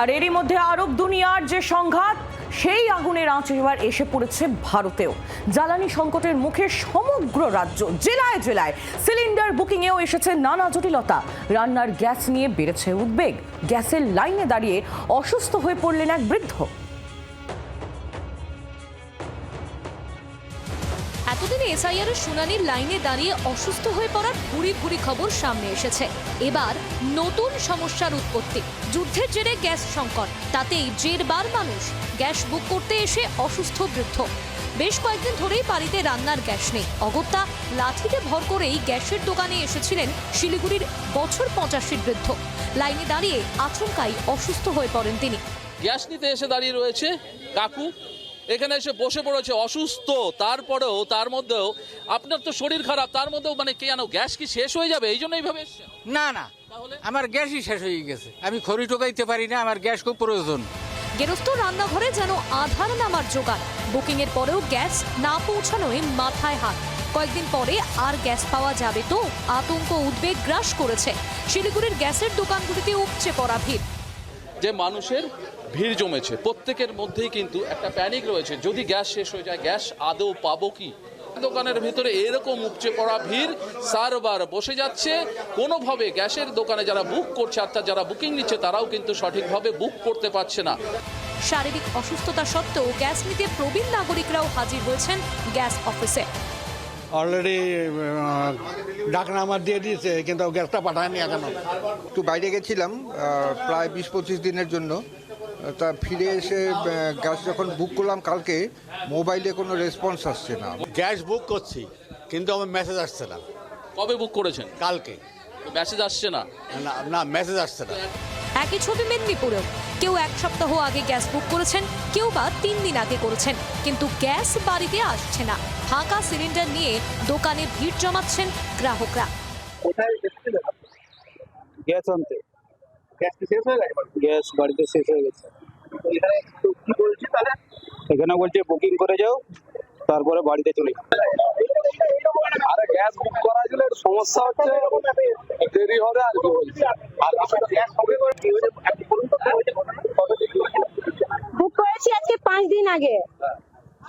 আর এরই মধ্যে আরব দুনিয়ার যে সংঘাত, সেই আগুনের আঁচ এবার এসে পড়েছে ভারতেও। জ্বালানি সংকটের মুখে সমগ্র রাজ্য, জেলায় জেলায় সিলিন্ডার বুকিংয়েও এসেছে নানা জটিলতা। রান্নার গ্যাস নিয়ে বেড়েছে উদ্বেগ। গ্যাসের লাইনে দাঁড়িয়ে অসুস্থ হয়ে পড়লেন এক বৃদ্ধ। এতদিন এসআইআর এর শুনানির লাইনে দাঁড়িয়ে অসুস্থ হয়ে পড়ার ভুরি ভুরি খবর সামনে এসেছে। এবার নতুন সমস্যার উৎপত্তি। যুদ্ধের জেরে গ্যাস সংকট, তাতেই জেরবার মানুষ গ্যাস বুক করতে এসে অসুস্থ বৃদ্ধ। বেশ কয়েকদিন ধরেই বাড়িতে রান্নার গ্যাস নেই। অগত্যা লাঠিতে ভর করেই গ্যাসের দোকানে এসেছিলেন শিলিগুড়ির বছর 85 বৃদ্ধ। লাইনে দাঁড়িয়ে আচমকাই অসুস্থ হয়ে পড়েন তিনি। গ্যাস নিতে এসে দাঁড়িয়ে রয়েছে কাকু, এখানে এসে বসে পড়েছে অসুস্থ। তারপরেও তার মধ্যেও আপনার তো শরীর খারাপ, তার মধ্যেও মানে কে জানো গ্যাস কি শেষ হয়ে যাবে এই জন্য এইভাবে এসছে? না না, আমার গ্যাসই শেষ হয়ে গেছে। আমি খড়ি টোকাইতে পারি না, আমার গ্যাস খুব প্রয়োজন। গেরস্ত রান্নাঘরে যেন আধার নামার জোগাড়। বুকিং এর পরেও গ্যাস না পৌঁছানোয় মাথায় হাত। কয়েকদিন পরে আর গ্যাস পাওয়া যাবে তো? আতঙ্ক উদ্বেগ গ্রাস করেছে শিলিগুড়ির গ্যাসের দোকানগুলিতে। উপচে পড়া ভিড়। যে মানুষের ভিড় জমেছে, প্রত্যেকের মধ্যেই কিন্তু একটা প্যানিক রয়েছে, যদি গ্যাস শেষ হয়ে যায় গ্যাস আদৌ পাবো কি। দোকানের ভিতরে এরকম উপচে পড়া ভিড়, সার্ভার বসে যাচ্ছে কোনোভাবে। গ্যাসের দোকানে যারা বুক করছে অর্থাৎ যারা বুকিং নিচ্ছে তারাও কিন্তু সঠিকভাবে বুক করতে পারছে না। শারীরিক অসুস্থতা সত্ত্বেও গ্যাস নিতে প্রবীণ নাগরিকরাও হাজির হয়েছেন গ্যাস অফিসে। অলরেডি ডাকনামা দিয়ে দিয়েছে, কিন্তু গ্যাসটা পাঠায়নি এখনো। একটু বাইরে গেছিলাম প্রায় 20-25 দিনের জন্য। তা ফিরে এসে গ্যাস যখন বুক করলাম কালকে, মোবাইলে কোনো রেসপন্স আসছে না। গ্যাস বুক করছি কিন্তু আমার মেসেজ আসছে না। কবে বুক করেছেন? কালকে। মেসেজ আসছে না? না, মেসেজ আসছে না। একই ছবি মেদিনীপুরেও। কেউ 1 সপ্তাহ আগে গ্যাস বুক করেছেন, কেউ বা 3 দিন আগে করেছেন, কিন্তু গ্যাস বাড়িতে আসছে না। ফাঁকা সিলিন্ডার নিয়ে দোকানে ভিড় জমাচ্ছেন গ্রাহকরা। কোথায় এসেছিলেন? গ্যাস আনতে। গ্যাস কি শেষ হয়ে গেছে? গ্যাস বাড়িতে শেষ হয়ে গেছে। এখানে কি বলছি তাহলে? এখানে বলছে বুকিং করে যাও, তারপরে বাড়িতে চলে যাও। আরে গ্যাস বুক করা গেলে সমস্যা হচ্ছে, দেরি হবে আর কি বলছি। আর গ্যাস হবে কি হয়েছে? বুক করেছি আজকে 5 দিন আগে,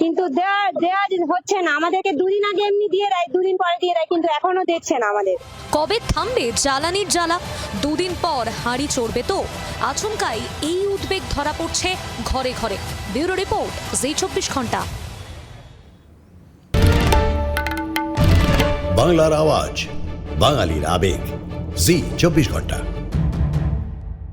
কিন্তু দেয়া হচ্ছে না। আমাদেরকে 2 দিন আগে এমনি দিয়ে দেয়, 2 দিন পরে দিয়ে দেয়, কিন্তু এখনো দিচ্ছে না আমাদের। কবে থামবে জ্বালানির জ্বালা? 2 দিন পর হাঁড়ি চড়বে তো? আচমকাই এই উদ্বেগ ধরা পড়ছে ঘরে ঘরে। ব্যুরো রিপোর্ট, জি 24 ঘন্টা। বাংলার আওয়াজ, বাঙালির আবেগ, জি 24 ঘন্টা।